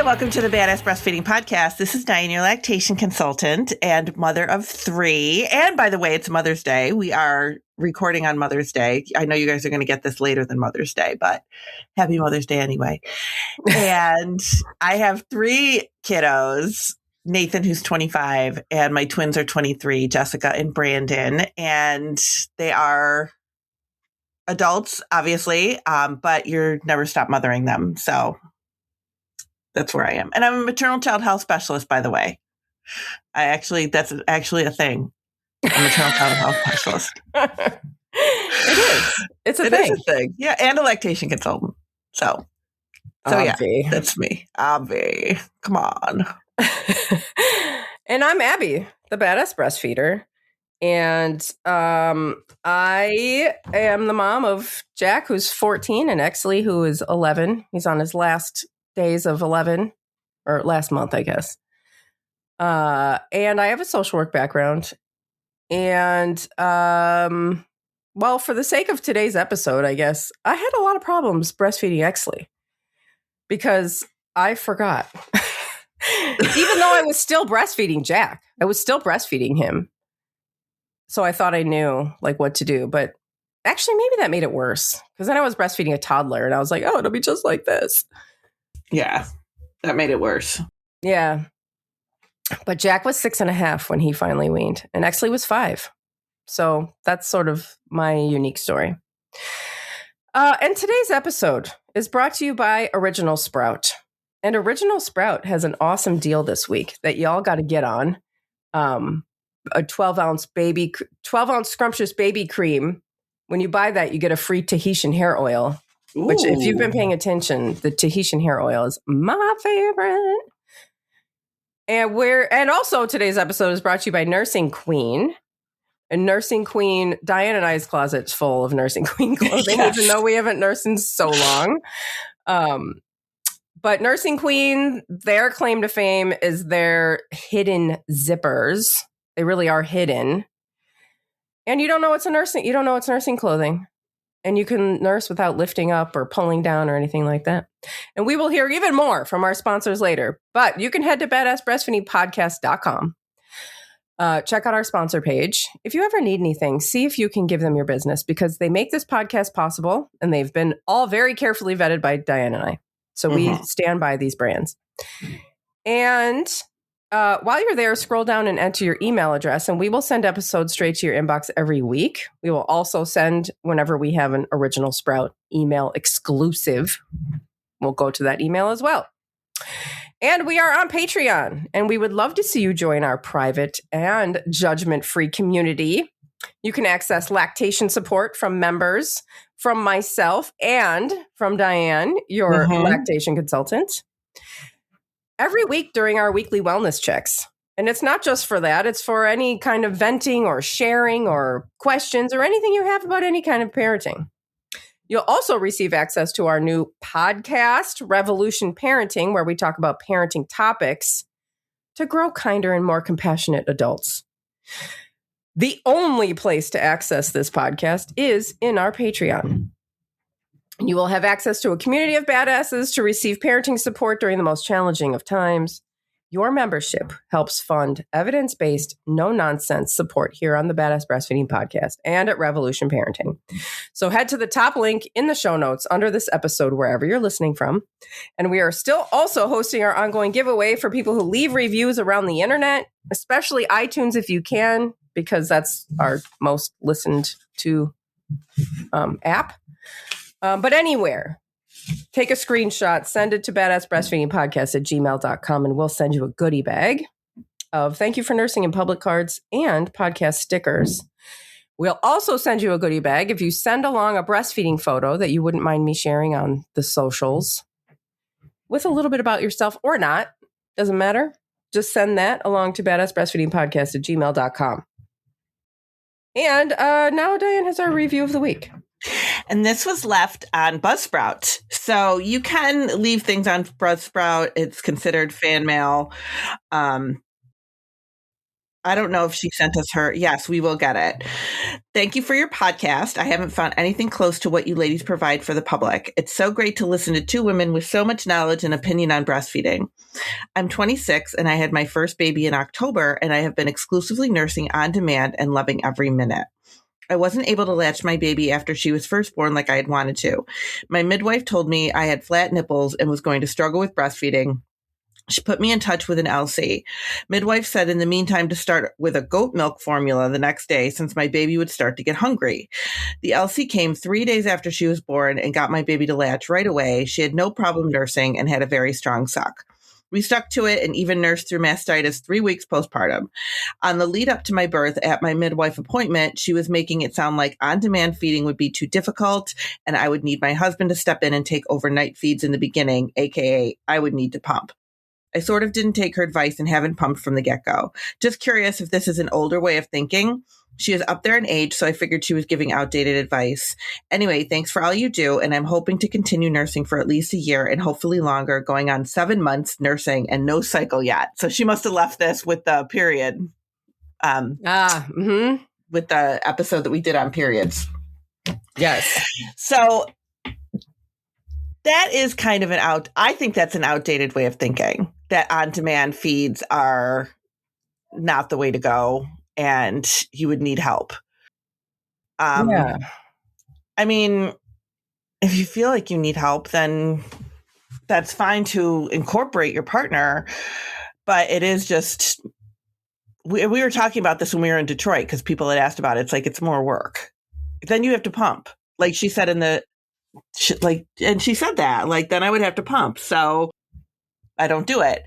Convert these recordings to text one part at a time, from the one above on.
Welcome to the Badass Breastfeeding Podcast. This is Dianne, your lactation consultant and mother of 3. And by the way, it's Mother's Day. We are recording on Mother's Day. I know you guys are going to get this later than Mother's Day, but happy Mother's Day anyway. And I have 3 kiddos, Nathan, who's 25, and my twins are 23, Jessica and Brandon. And they are adults, obviously, but you're never stop mothering them. So that's where I am. And I'm a maternal child health specialist, by the way. That's actually a thing. I'm a maternal child health specialist. It is. It's a thing. It is a thing. Yeah. And a lactation consultant. So yeah, that's me. Abby. Come on. And I'm Abby, the badass breastfeeder. And I am the mom of Jack, who's 14, and Exley, who is 11. He's on his last days of 11, or last month, I guess. And I have a social work background. And, well, for the sake of today's episode, I guess, I had a lot of problems breastfeeding Exley because I forgot. Even though I was still breastfeeding Jack, I was still breastfeeding him. So I thought I knew like what to do, but actually maybe that made it worse because then I was breastfeeding a toddler and I was like, oh, it'll be just like this. Yeah, that made it worse. Yeah. But Jack was 6.5 when he finally weaned, and Exley was 5. So that's sort of my unique story. And today's episode is brought to you by Original Sprout. And Original Sprout has an awesome deal this week that y'all got to get on. A 12-ounce scrumptious baby cream. When you buy that, you get a free Tahitian hair oil. Ooh. Which, if you've been paying attention, the Tahitian hair oil is my favorite. And also today's episode is brought to you by Nursing Queen. And Nursing Queen, Dianne and I's closet's full of Nursing Queen clothing, yes. Even though we haven't nursed in so long. But Nursing Queen, their claim to fame is their hidden zippers. They really are hidden. And you don't know it's nursing clothing. And you can nurse without lifting up or pulling down or anything like that. And we will hear even more from our sponsors later. But you can head to badassbreastfeedingpodcast.com. Check out our sponsor page. If you ever need anything, see if you can give them your business because they make this podcast possible. And they've been all very carefully vetted by Dianne and I. So we stand by these brands. And while you're there, scroll down and enter your email address, and we will send episodes straight to your inbox every week. We will also send, whenever we have an Original Sprout email exclusive, we'll go to that email as well. And we are on Patreon, and we would love to see you join our private and judgment-free community. You can access lactation support from members, from myself, and from Dianne, your lactation consultant, every week during our weekly wellness checks. And it's not just for that. It's for any kind of venting or sharing or questions or anything you have about any kind of parenting. You'll also receive access to our new podcast, Revolution Parenting, where we talk about parenting topics to grow kinder and more compassionate adults. The only place to access this podcast is in our Patreon. You will have access to a community of badasses to receive parenting support during the most challenging of times. Your membership helps fund evidence-based, no-nonsense support here on the Badass Breastfeeding Podcast and at Revolution Parenting. So head to the top link in the show notes under this episode, wherever you're listening from. And we are still also hosting our ongoing giveaway for people who leave reviews around the internet, especially iTunes if you can, because that's our most listened to app. But anywhere, take a screenshot, send it to badassbreastfeedingpodcast@gmail.com, and we'll send you a goodie bag of thank you for nursing in public cards and podcast stickers. We'll also send you a goodie bag if you send along a breastfeeding photo that you wouldn't mind me sharing on the socials with a little bit about yourself or not. Doesn't matter. Just send that along to badassbreastfeedingpodcast@gmail.com. And now Dianne has our review of the week. And this was left on Buzzsprout. So you can leave things on Buzzsprout. It's considered fan mail. I don't know if she sent us her. Yes, we will get it. Thank you for your podcast. I haven't found anything close to what you ladies provide for the public. It's so great to listen to two women with so much knowledge and opinion on breastfeeding. I'm 26 and I had my first baby in October, and I have been exclusively nursing on demand and loving every minute. I wasn't able to latch my baby after she was first born like I had wanted to. My midwife told me I had flat nipples and was going to struggle with breastfeeding. She put me in touch with an LC. Midwife said in the meantime to start with a goat milk formula the next day since my baby would start to get hungry. The LC came 3 days after she was born and got my baby to latch right away. She had no problem nursing and had a very strong suck. We stuck to it and even nursed through mastitis 3 weeks postpartum. On the lead up to my birth at my midwife appointment, she was making it sound like on-demand feeding would be too difficult and I would need my husband to step in and take overnight feeds in the beginning, aka I would need to pump. I sort of didn't take her advice and haven't pumped from the get-go. Just curious if this is an older way of thinking. She is up there in age, so I figured she was giving outdated advice. Anyway, thanks for all you do, and I'm hoping to continue nursing for at least a year and hopefully longer, going on 7 months nursing and no cycle yet. So she must have left this with the period. With the episode that we did on periods. Yes. So that is kind of I think that's an outdated way of thinking, that on-demand feeds are not the way to go and you would need help. Yeah. I mean, if you feel like you need help, then that's fine to incorporate your partner. But it is just, we were talking about this when we were in Detroit because people had asked about it. It's like, it's more work. Then you have to pump. Like she said and she said that, like, then I would have to pump. So I don't do it.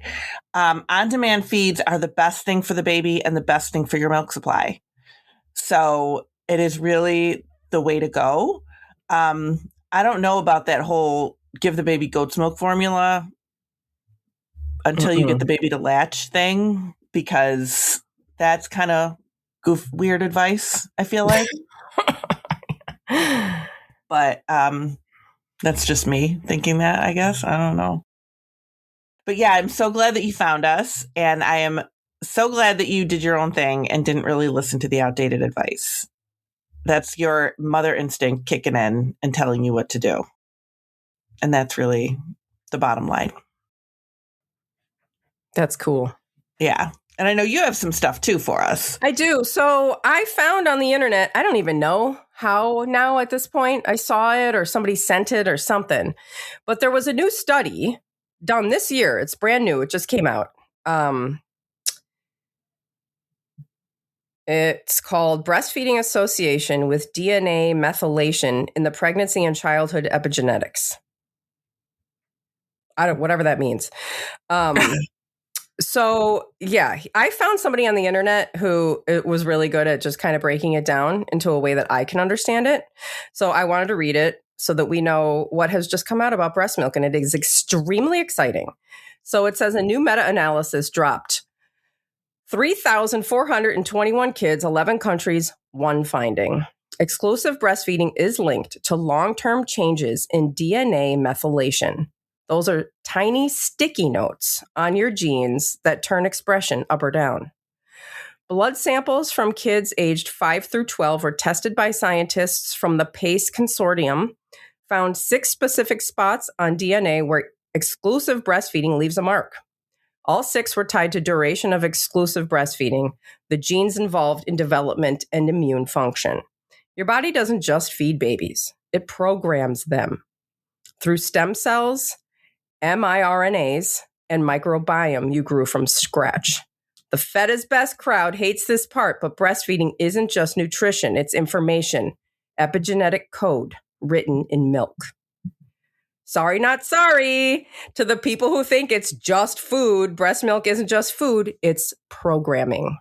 On-demand feeds are the best thing for the baby and the best thing for your milk supply. So it is really the way to go. I don't know about that whole give the baby goat's milk formula until you get the baby to latch thing, because that's kind of weird advice, I feel like. But that's just me thinking that, I guess. I don't know. But yeah, I'm so glad that you found us. And I am so glad that you did your own thing and didn't really listen to the outdated advice. That's your mother instinct kicking in and telling you what to do. And that's really the bottom line. That's cool. Yeah. And I know you have some stuff too for us. I do. So I found on the internet, I don't even know how now at this point, I saw it or somebody sent it or something, but there was a new study done this year. It's brand new. It just came out. It's called Breastfeeding Association with DNA Methylation in the Pregnancy and Childhood Epigenetics. Whatever that means. So yeah, I found somebody on the internet who was really good at just kind of breaking it down into a way that I can understand it. So I wanted to read it so that we know what has just come out about breast milk, and it is extremely exciting. So it says a new meta-analysis dropped 3,421 kids, 11 countries, one finding. Exclusive breastfeeding is linked to long-term changes in DNA methylation. Those are tiny sticky notes on your genes that turn expression up or down. Blood samples from kids aged 5 through 12 were tested by scientists from the PACE Consortium, found 6 specific spots on DNA where exclusive breastfeeding leaves a mark. All 6 were tied to duration of exclusive breastfeeding, the genes involved in development and immune function. Your body doesn't just feed babies, it programs them through stem cells, miRNAs, and microbiome you grew from scratch. The Fed is best crowd hates this part, but breastfeeding isn't just nutrition, it's information, epigenetic code written in milk. Sorry, not sorry. To the people who think it's just food, breast milk isn't just food, it's programming.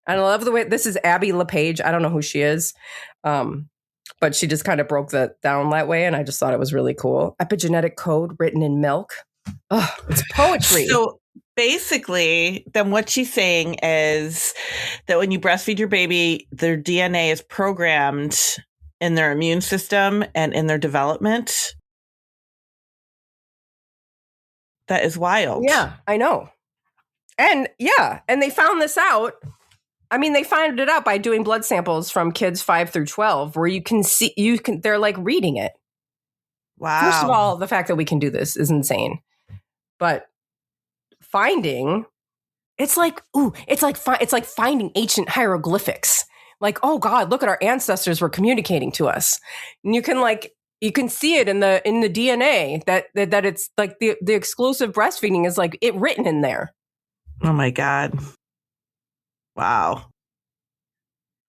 And I love the way, this is Abby LePage. I don't know who she is. But she just kind of broke that down that way, and I just thought it was really cool. Epigenetic code written in milk. Oh, it's poetry. So basically, then what she's saying is that when you breastfeed your baby, their DNA is programmed in their immune system and in their development. That is wild. Yeah, I know. And they found this out. I mean, they found it out by doing blood samples from kids 5 through 12, where they're like reading it. Wow. First of all, the fact that we can do this is insane. But finding, it's like finding ancient hieroglyphics. Like, oh God, look at our ancestors were communicating to us. And you can see it in the DNA that it's like the exclusive breastfeeding is like it written in there. Oh my God. Wow.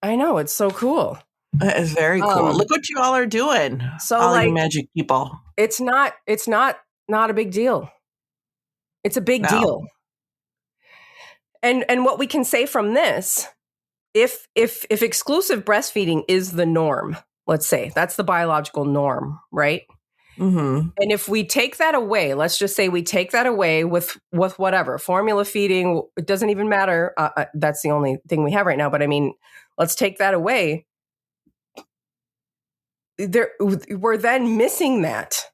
I know, it's so cool. That is very cool. Look what you all are doing. So all like you magic people. It's not a big deal. It's a big deal. And what we can say from this, if exclusive breastfeeding is the norm, let's say that's the biological norm, right? Mm-hmm. And if we take that away, let's just say we take that away with whatever formula feeding, it doesn't even matter. That's the only thing we have right now. But I mean, let's take that away. We're then missing that.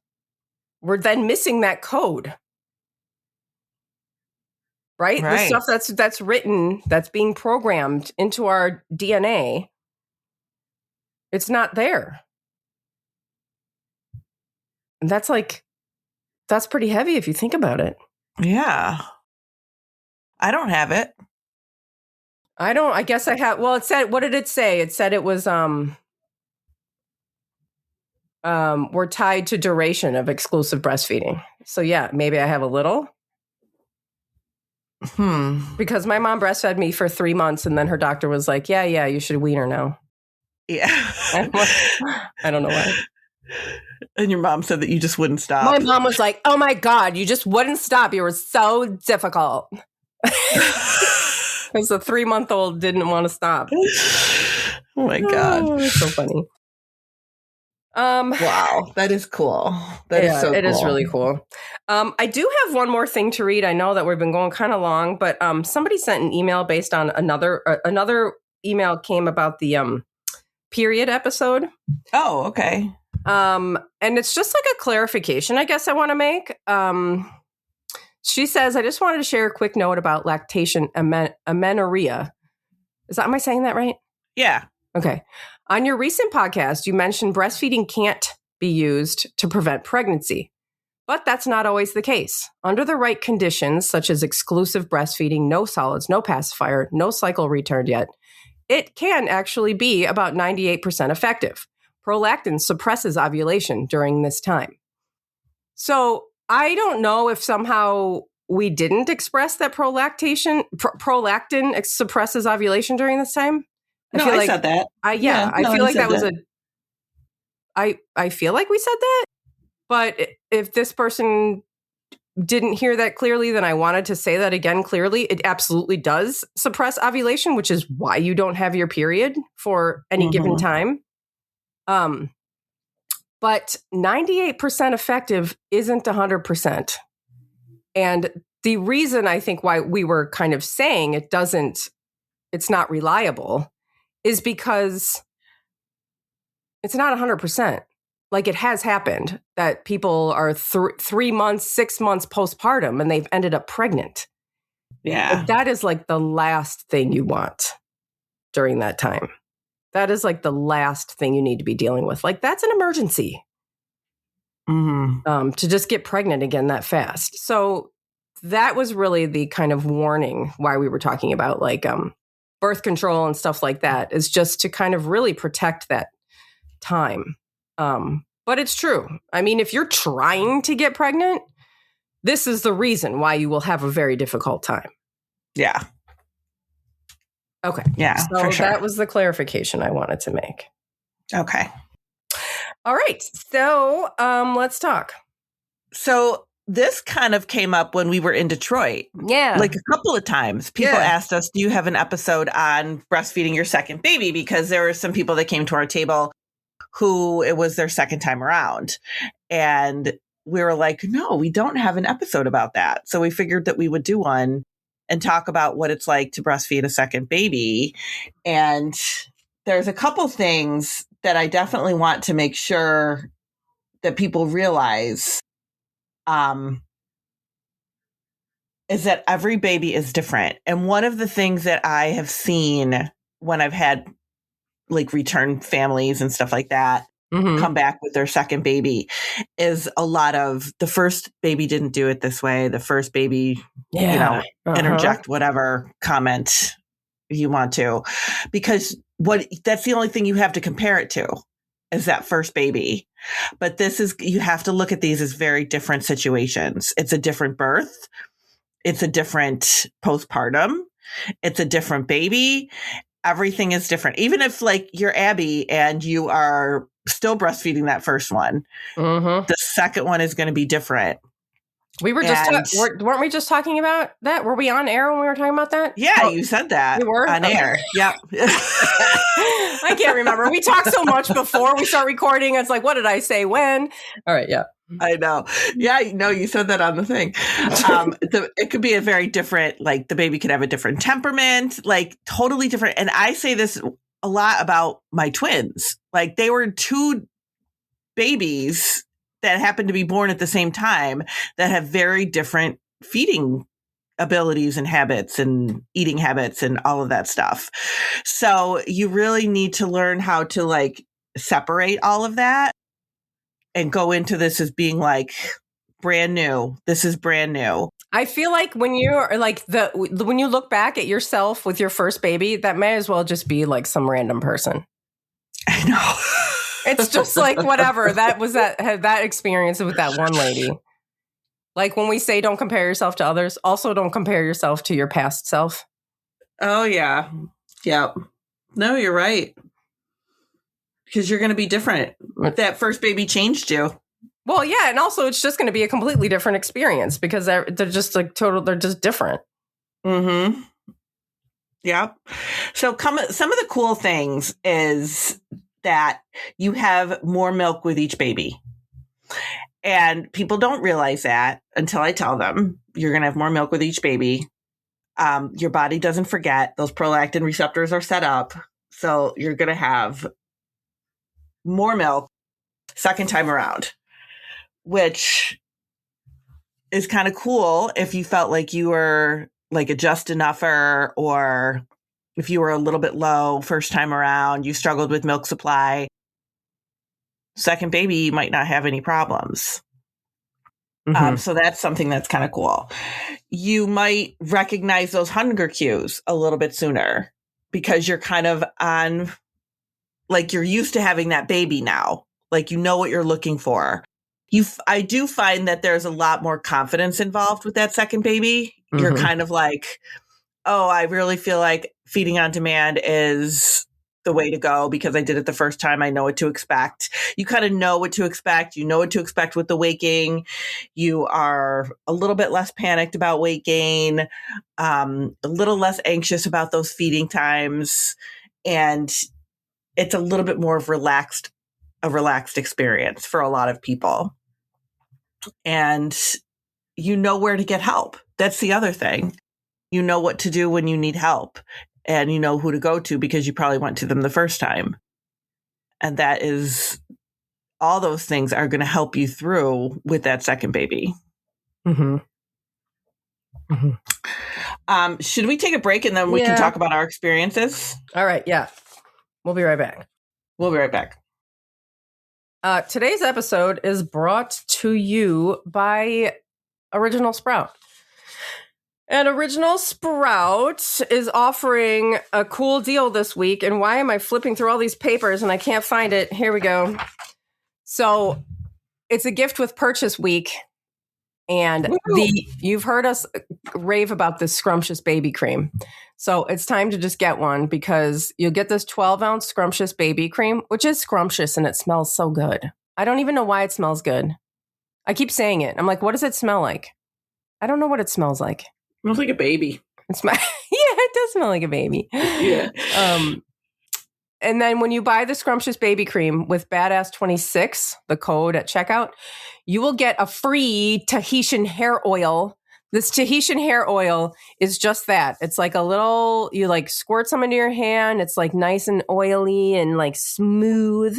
We're then missing that code. Right? The stuff that's written, that's being programmed into our DNA, it's not there. And that's pretty heavy if you think about it. Yeah. I don't have it. I guess I have. Well, it said, what did it say? It said it was, we're tied to duration of exclusive breastfeeding. So yeah, maybe I have a little. Because my mom breastfed me for 3 months and then her doctor was like, yeah, you should wean her now. Yeah. I don't know why. And your mom said that you just wouldn't stop. My mom was like, oh my God, you just wouldn't stop. You were so difficult. Because the 3-month-old didn't want to stop. Oh my God. Oh, it's so funny. Wow, that is cool. That is so cool. It is really cool. I do have one more thing to read. I know that we've been going kind of long, but somebody sent an email based on another email came about the period episode. Oh, okay. And it's just like a clarification, I guess I want to make. She says, I just wanted to share a quick note about lactation amenorrhea. Am I saying that right? Yeah. Okay. On your recent podcast, you mentioned breastfeeding can't be used to prevent pregnancy, but that's not always the case. Under the right conditions, such as exclusive breastfeeding, no solids, no pacifier, no cycle retard yet, it can actually be about 98% effective. Prolactin suppresses ovulation during this time. So I don't know if somehow we didn't express that prolactin suppresses ovulation during this time. No, I said that. I feel like that was I feel like we said that. But if this person didn't hear that clearly, then I wanted to say that again clearly. It absolutely does suppress ovulation, which is why you don't have your period for any given time. But 98% effective isn't 100%. And the reason I think why we were kind of saying it's not reliable is because it's not 100%. Like it has happened that people are 3 months, 6 months postpartum and they've ended up pregnant. Yeah. And that is like the last thing you want during that time. That is like the last thing you need to be dealing with. Like that's an emergency to just get pregnant again that fast. So that was really the kind of warning why we were talking about like birth control and stuff like that, is just to kind of really protect that time. But it's true. I mean, if you're trying to get pregnant, this is the reason why you will have a very difficult time. Yeah. Okay. Yeah. So for sure. That was the clarification I wanted to make. Okay. All right. So let's talk. So this kind of came up when we were in Detroit. Yeah. Like a couple of times. People asked us, do you have an episode on breastfeeding your second baby? Because there were some people that came to our table who it was their second time around. And we were like, no, we don't have an episode about that. So we figured that we would do one and talk about what it's like to breastfeed a second baby. And there's a couple things that I definitely want to make sure that people realize. is that every baby is different. And one of the things that I have seen when I've had like return families and stuff like that come back with their second baby is a lot of the first baby didn't do it this way. The first baby, interject whatever comment you want to, because that's the only thing you have to compare it to is that first baby. But you have to look at these as very different situations. It's a different birth. It's a different postpartum. It's a different baby. Everything is different. Even if like you're Abby and you are still breastfeeding that first one, the second one is going to be different. We were weren't we just talking about that? Were we on air when we were talking about that? Yeah, you said that. We were on air. Yep. I can't remember. We talked so much before we start recording. It's like, what did I say when? All right. Yeah. I know. Yeah, no, you said that on the thing. It could be a very different, like the baby could have a different temperament, like totally different. And I say this a lot about my twins. Like they were two babies that happened to be born at the same time that have very different feeding abilities and habits and eating habits and all of that stuff. So you really need to learn how to like separate all of that and go into this as being like brand new. This is brand new. I feel like when you're like when you look back at yourself with your first baby, that may as well just be like some random person. I know. It's just like whatever. That was that experience with that one lady. Like when we say don't compare yourself to others, also don't compare yourself to your past self. Oh yeah. Yeah. No, you're right. Because you're going to be different. That first baby changed you. Well, yeah. And also it's just going to be a completely different experience because they're just like they're just different. Mm-hmm. Yeah. So some of the cool things is that you have more milk with each baby. And people don't realize that until I tell them you're going to have more milk with each baby. Your body doesn't forget. Those prolactin receptors are set up. So you're going to have more milk second time around, which is kind of cool if you felt like you were like a just enougher, or if you were a little bit low first time around, you struggled with milk supply. Second baby might not have any problems. So that's something that's kind of cool. You might recognize those hunger cues a little bit sooner because you're kind of on, like you're used to having that baby now. Like you know what you're looking for. I do find that there's a lot more confidence involved with that second baby. You're kind of like, oh, I really feel like feeding on demand is the way to go because I did it the first time. I know what to expect. You kind of know what to expect. You know what to expect with the weight gain. You are a little bit less panicked about weight gain, a little less anxious about those feeding times. And it's a little bit more of a relaxed experience for a lot of people. And you know where to get help. That's the other thing. You know what to do when you need help. And you know who to go to because you probably went to them the first time. And that is, all those things are going to help you through with that second baby. Should we take a break and then we can talk about our experiences? All right. Yeah. We'll be right back. We'll be right back. Today's episode is brought to you by Original Sprout. And Original Sprout is offering a cool deal this week. And why am I flipping through all these papers and I can't find it? Here we go. So it's a gift with purchase week. And you've heard us rave about this scrumptious baby cream. So it's time to just get one because you'll get this 12-ounce scrumptious baby cream, which is scrumptious and it smells so good. I don't even know why it smells good. I keep saying it. I'm like, what does it smell like? I don't know what it smells like. Smells like a baby. Yeah, it does smell like a baby. Yeah. And then when you buy the scrumptious baby cream with Badass26, the code at checkout, you will get a free Tahitian hair oil. This Tahitian hair oil is just that. It's like a little, you like squirt some into your hand. It's like nice and oily and like smooth.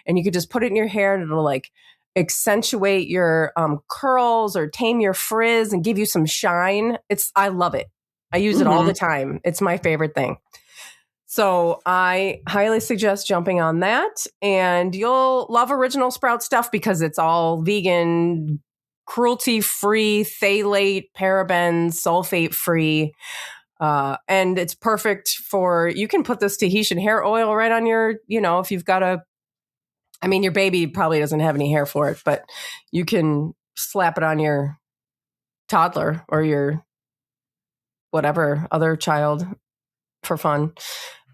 And you could just put it in your hair and it'll like accentuate your curls or tame your frizz and give you some shine. I love it. I use it all the time. It's my favorite thing. So I highly suggest jumping on that, and you'll love Original Sprout stuff because it's all vegan, cruelty-free, phthalate, parabens, sulfate-free. And it's perfect you can put this Tahitian hair oil right on your, if you've got your baby probably doesn't have any hair for it, but you can slap it on your toddler or your whatever other child for fun.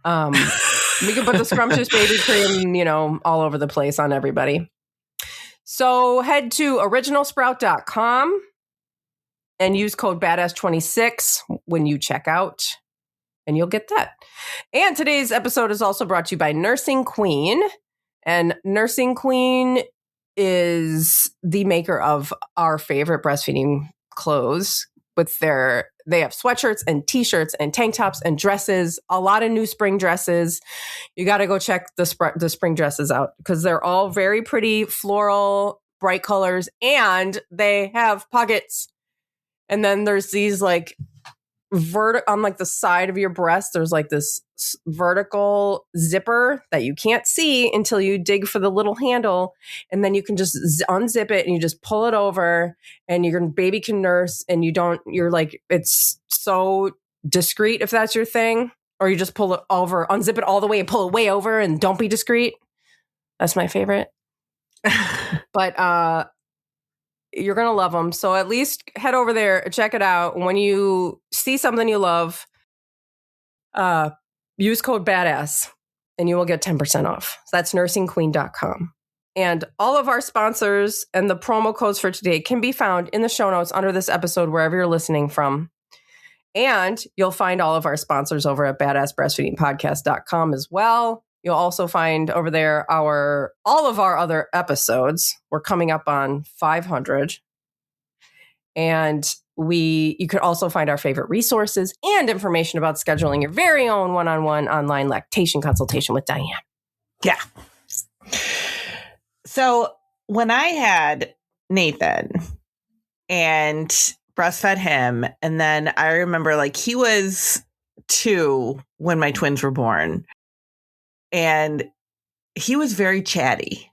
We can put the Scrumptious Baby Cream, all over the place on everybody. So head to originalsprout.com and use code BADASS26 when you check out, and you'll get that. And today's episode is also brought to you by Nursing Queen. And Nursing Queen is the maker of our favorite breastfeeding clothes. They have sweatshirts and t-shirts and tank tops and dresses, a lot of new spring dresses. You got to go check the spring dresses out because they're all very pretty, floral, bright colors, and they have pockets. And then there's these like on like the side of your breast, there's like this vertical zipper that you can't see until you dig for the little handle. And then you can just unzip it and you just pull it over, and your baby can nurse, and you're like, it's so discreet if that's your thing, or you just pull it over, unzip it all the way and pull it way over and don't be discreet. That's my favorite. But, you're going to love them. So at least head over there, check it out. When you see something you love, use code BADASS and you will get 10% off. So that's nursingqueen.com. And all of our sponsors and the promo codes for today can be found in the show notes under this episode, wherever you're listening from. And you'll find all of our sponsors over at badassbreastfeedingpodcast.com as well. You'll also find over there all of our other episodes. We're coming up on 500. And you could also find our favorite resources and information about scheduling your very own one-on-one online lactation consultation with Dianne. Yeah. So when I had Nathan and breastfed him, and then I remember like he was 2 when my twins were born. And he was very chatty.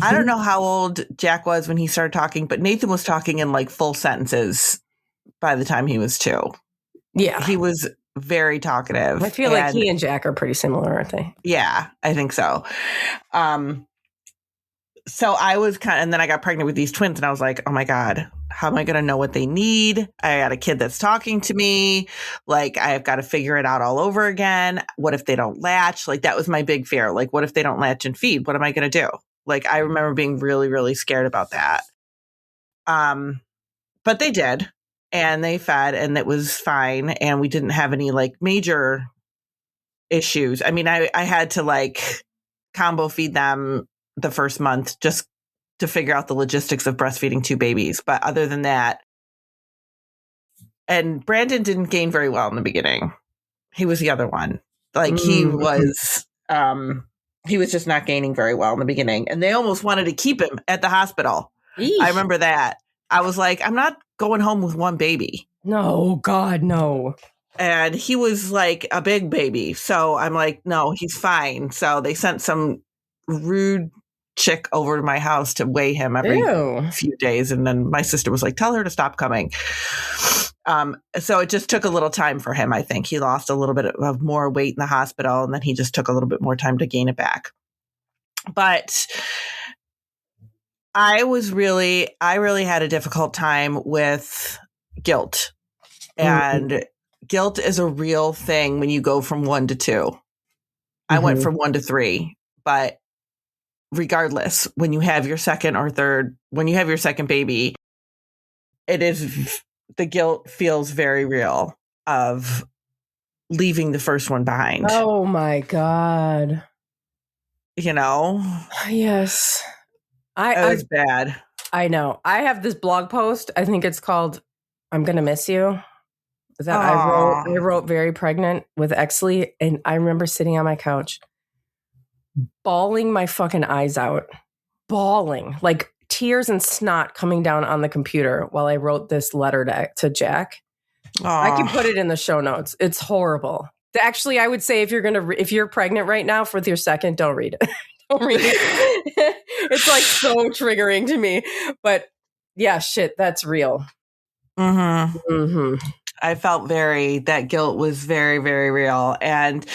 I don't know how old Jack was when he started talking, but Nathan was talking in like full sentences by the time he was 2. Yeah. He was very talkative. I feel like he and Jack are pretty similar, aren't they? Yeah, I think so. So I was and then I got pregnant with these twins, and I was like, oh my God, how am I going to know what they need? I got a kid that's talking to me. Like, I've got to figure it out all over again. What if they don't latch? Like, that was my big fear. Like, what if they don't latch and feed? What am I going to do? Like, I remember being really, really scared about that. But they did, and they fed, and it was fine. And we didn't have any like major issues. I mean, I had to like combo feed them the first month just to figure out the logistics of breastfeeding 2 babies. But other than that, and Brandon didn't gain very well in the beginning. He was the other one. Like he was just not gaining very well in the beginning. And they almost wanted to keep him at the hospital. Eesh. I remember that. I was like, I'm not going home with 1 baby. No, God, no. And he was like a big baby. So I'm like, no, he's fine. So they sent some rude chick over to my house to weigh him every few days. And then my sister was like, tell her to stop coming. So it just took a little time for him. I think he lost a little bit of more weight in the hospital, and then he just took a little bit more time to gain it back. But I really had a difficult time with guilt, and guilt is a real thing when you go from 1 to 2. I went from 1 to 3, but regardless, when you have your second or third, when you have your second baby, the guilt feels very real of leaving the first one behind. Oh my God. You know? Yes. It was bad. I know. I have this blog post. I think it's called I'm Gonna Miss You. That I wrote very pregnant with Exley, and I remember sitting on my couch bawling my fucking eyes out. Bawling. Like tears and snot coming down on the computer while I wrote this letter to Jack. I can put it in the show notes. It's horrible. Actually, I would say if you're pregnant right now with your second, don't read it. Don't read it. It's like so triggering to me. But yeah, shit, that's real. Mm-hmm. Mm-hmm. I felt that guilt was very, very real. And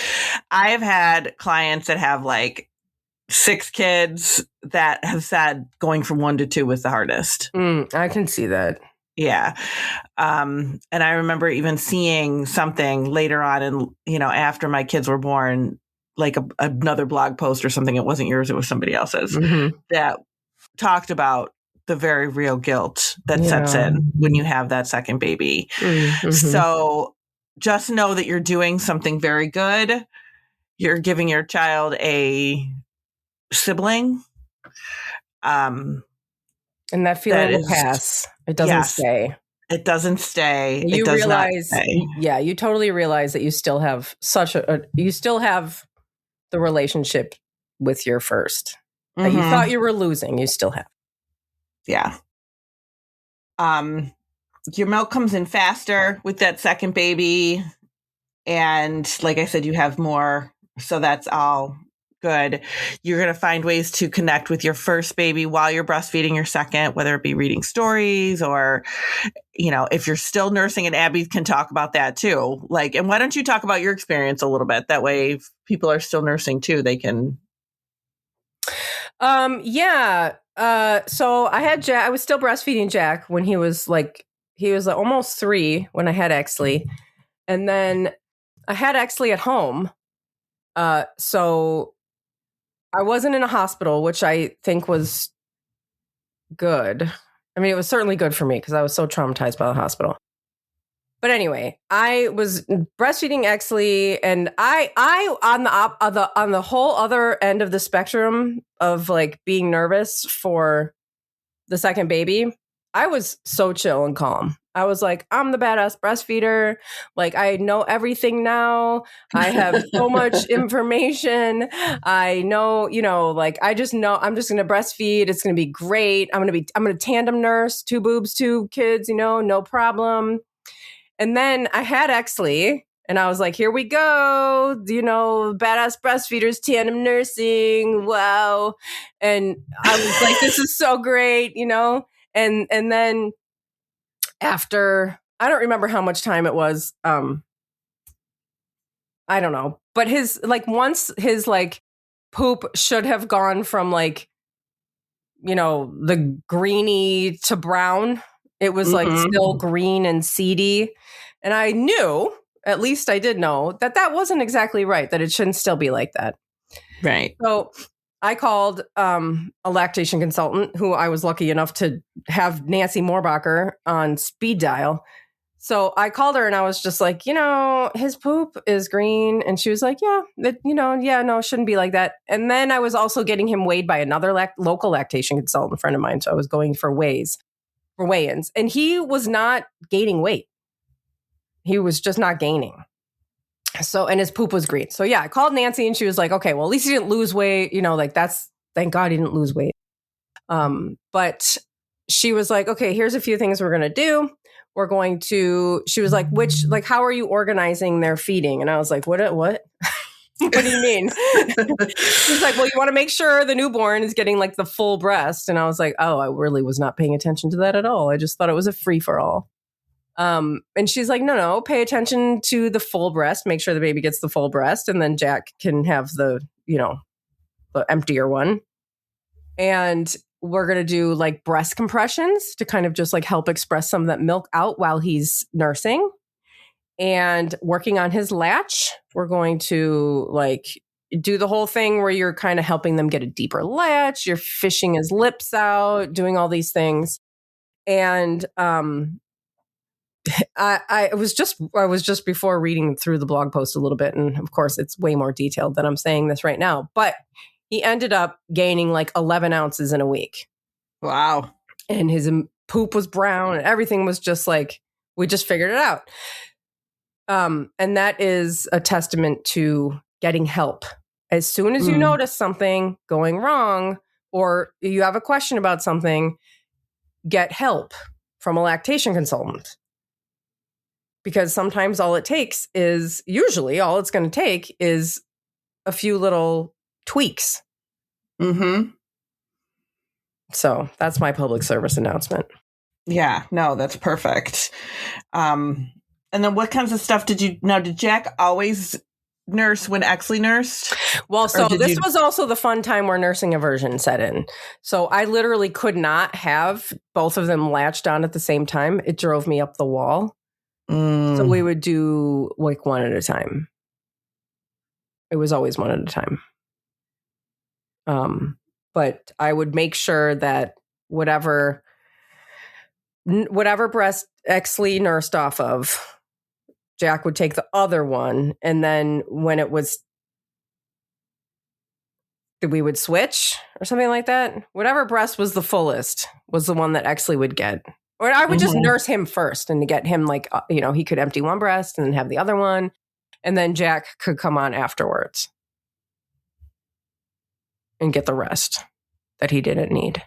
I've had clients that have like 6 kids that have said going from 1 to 2 was the hardest. I can see that. Yeah. And I remember even seeing something later on and, after my kids were born, like another blog post or something. It wasn't yours. It was somebody else's that talked about the very real guilt that sets in when you have that second baby. Mm-hmm. So just know that you're doing something very good. You're giving your child a sibling. And that feeling will pass. It doesn't stay. It doesn't stay. You realize, you totally realize that you still have you still have the relationship with your first that you thought you were losing. You still have. Yeah. Your milk comes in faster with that second baby. And like I said, you have more. So that's all good. You're going to find ways to connect with your first baby while you're breastfeeding your second, whether it be reading stories or, if you're still nursing, and Abby can talk about that too. And why don't you talk about your experience a little bit? That way, if people are still nursing too, they can. So I had Jack. I was still breastfeeding Jack when he was almost 3 when I had Exley, and then I had Exley at home. So I wasn't in a hospital, which I think was good. I mean, it was certainly good for me because I was so traumatized by the hospital. But anyway, I was breastfeeding Exley, and I on the whole other end of the spectrum of like being nervous for the second baby, I was so chill and calm. I was like, I'm the badass breastfeeder. Like, I know everything now. I have so much information. I know, I just know I'm just going to breastfeed. It's going to be great. I'm going to tandem nurse, 2 boobs, 2 kids, no problem. And then I had Exley, and I was like, here we go. Badass breastfeeders, tandem nursing. Wow. And I was like, this is so great, and then after, I don't remember how much time it was. I don't know. But once his poop should have gone from the greeny to brown. It was still green and seedy. And I knew, at least I did know, that wasn't exactly right, that it shouldn't still be like that. Right. So I called a lactation consultant who I was lucky enough to have Nancy Moorbacher on speed dial. So I called her and I was just like, his poop is green. And she was like, no, it shouldn't be like that. And then I was also getting him weighed by another local lactation consultant friend of mine. So I was going for weigh-ins. And he was not gaining weight. He was just not gaining. So, and his poop was green. So yeah, I called Nancy and she was like, okay, well, at least he didn't lose weight. Thank God he didn't lose weight. But she was like, okay, here's a few things we're going to do. She was like, how are you organizing their feeding? And I was like, what? What do you mean? She's like, well, you want to make sure the newborn is getting the full breast. And I was like, oh, I really was not paying attention to that at all. I just thought it was a free for all. And she's like, no, pay attention to the full breast, make sure the baby gets the full breast. And then Jack can have the emptier one. And we're going to do breast compressions to kind of just help express some of that milk out while he's nursing, and working on his latch. We're going to do the whole thing where you're kind of helping them get a deeper latch. You're fishing his lips out, doing all these things. And, I was just before reading through the blog post a little bit, and of course it's way more detailed than I'm saying this right now, but he ended up gaining 11 ounces in a week. Wow. And his poop was brown and everything was just we just figured it out. And that is a testament to getting help. As soon as you notice something going wrong, or you have a question about something, get help from a lactation consultant. Because sometimes usually all it's going to take is a few little tweaks. Mm-hmm. So that's my public service announcement. Yeah, no, that's perfect. And then what kinds of stuff did Jack always nurse when Exley nursed? Well, so this was also the fun time where nursing aversion set in. So I literally could not have both of them latched on at the same time. It drove me up the wall. So we would do like one at a time. It was always one at a time. But I would make sure that whatever breast Exley nursed off of, Jack would take the other one. And then when it was, we would switch or something like that. Whatever breast was the fullest was the one that Exley would get. Or I would just nurse him first and to get him he could empty one breast and then have the other one. And then Jack could come on afterwards and get the rest that he didn't need.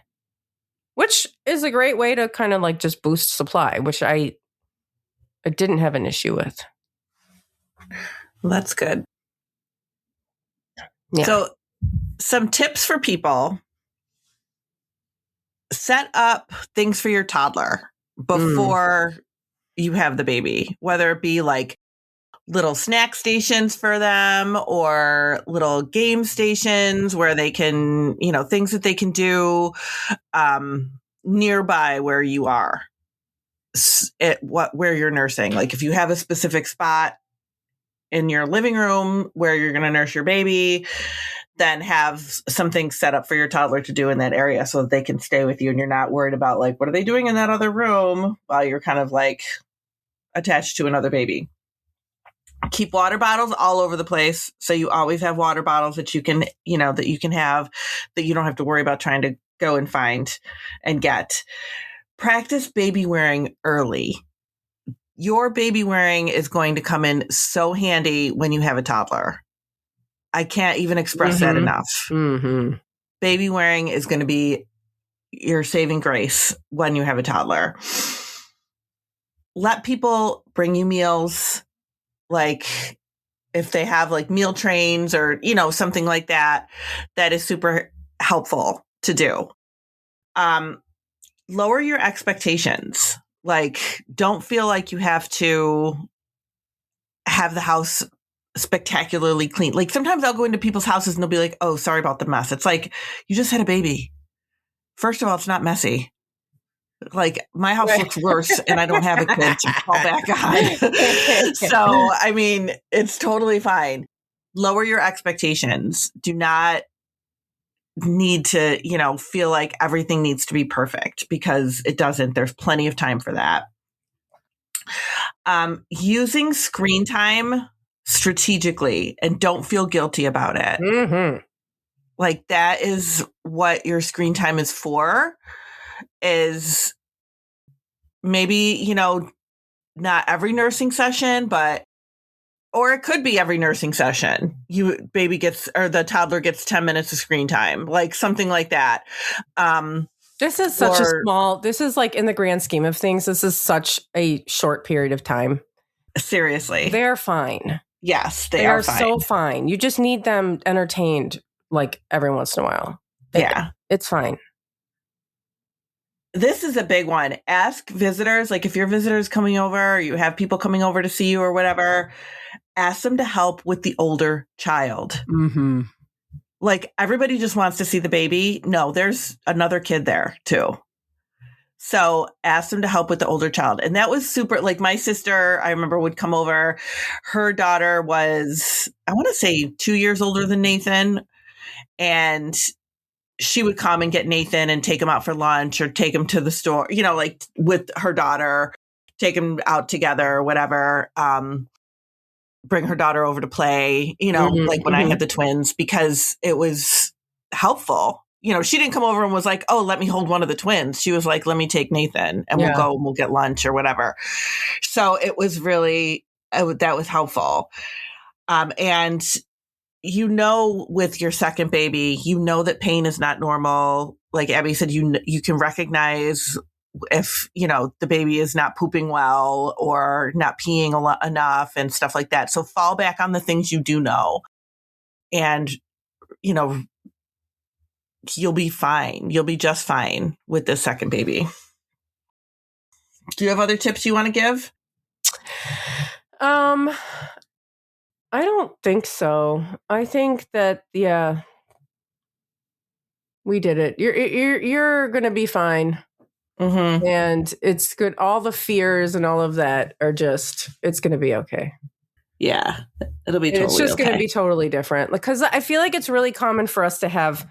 Which is a great way to kind of like just boost supply, which I didn't have an issue with. Well, that's good. Yeah. So some tips for people. Set up things for your toddler before you have the baby, whether it be like little snack stations for them or little game stations where they can, things that they can do nearby where you are, where you're nursing. Like if you have a specific spot in your living room where you're going to nurse your baby, then have something set up for your toddler to do in that area so that they can stay with you and you're not worried about like, what are they doing in that other room while you're kind of like attached to another baby. Keep water bottles all over the place. So you always have water bottles that you can, that you can have, that you don't have to worry about trying to go and find and get. Practice baby wearing early. Your baby wearing is going to come in so handy when you have a toddler. I can't even express that enough. Mm-hmm. Baby wearing is going to be your saving grace when you have a toddler. Let people bring you meals. Like if they have like meal trains or, something like that, that is super helpful to do. Lower your expectations. Like don't feel like you have to have the house spectacularly clean. Like sometimes I'll go into people's houses and they'll be like, oh, sorry about the mess. It's like, you just had a baby. First of all, it's not messy. Like my house looks worse and I don't have a kid to fall back on. So, I mean, it's totally fine. Lower your expectations. Do not need to, feel like everything needs to be perfect because it doesn't. There's plenty of time for that. Using screen time strategically and don't feel guilty about it. Mm-hmm. Like that is what your screen time is for, is maybe, not every nursing session, or it could be every nursing session. The toddler gets 10 minutes of screen time, like something like that. This is this is like in the grand scheme of things, this is such a short period of time. Seriously. They're fine. Yes, they are fine. So fine. You just need them entertained like every once in a while. It's fine. This is a big one. Ask visitors, like if your visitors coming over or you have people coming over to see you or whatever, ask them to help with the older child. Mm-hmm. Like everybody just wants to see the baby. No, there's another kid there too. So ask them to help with the older child. And that was super, like my sister, I remember would come over. Her daughter was, I want to say 2 years older than Nathan. And she would come and get Nathan and take him out for lunch or take him to the store, like with her daughter, take him out together or whatever. Bring her daughter over to play, like when I had the twins, because it was helpful. She didn't come over and was like, oh, let me hold one of the twins. She was like, let me take Nathan and we'll go and we'll get lunch or whatever. So it was really, that was helpful. And you know, with your second baby, you know that pain is not normal. Like Abby said, you can recognize if, you know, the baby is not pooping well or not peeing enough and stuff like that. So fall back on the things you do know. And, you know, you'll be fine. You'll be just fine with this second baby. Do you have other tips you want to give? I don't think so. I think that, yeah, we did it. You're going to be fine. Mm-hmm. And it's good. All the fears and all of that are just, it's going to be okay. Yeah, it'll be totally It's just going okay. to be totally different. Because I feel like it's really common for us to have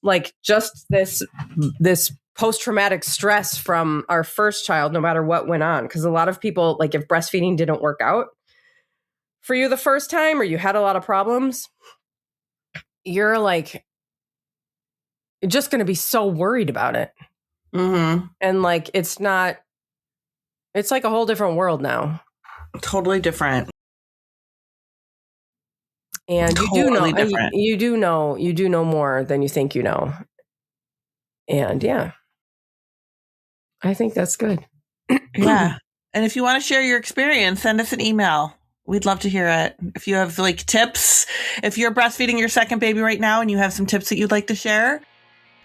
like just this post-traumatic stress from our first child, no matter what went on. Because a lot of people, like if breastfeeding didn't work out for you the first time or you had a lot of problems, you're like, you're just going to be so worried about it. Mm-hmm. And like, it's like a whole different world now. Totally different. And Totally different. you do know more than you think you know. And yeah, I think that's good. Yeah. And if you want to share your experience, send us an email. We'd love to hear it. If you have like tips, if you're breastfeeding your second baby right now and you have some tips that you'd like to share,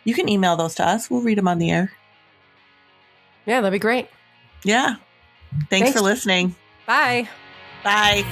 you can email those to us. We'll read them on the air. Yeah, that'd be great. Yeah. Thanks for listening. Bye. Bye.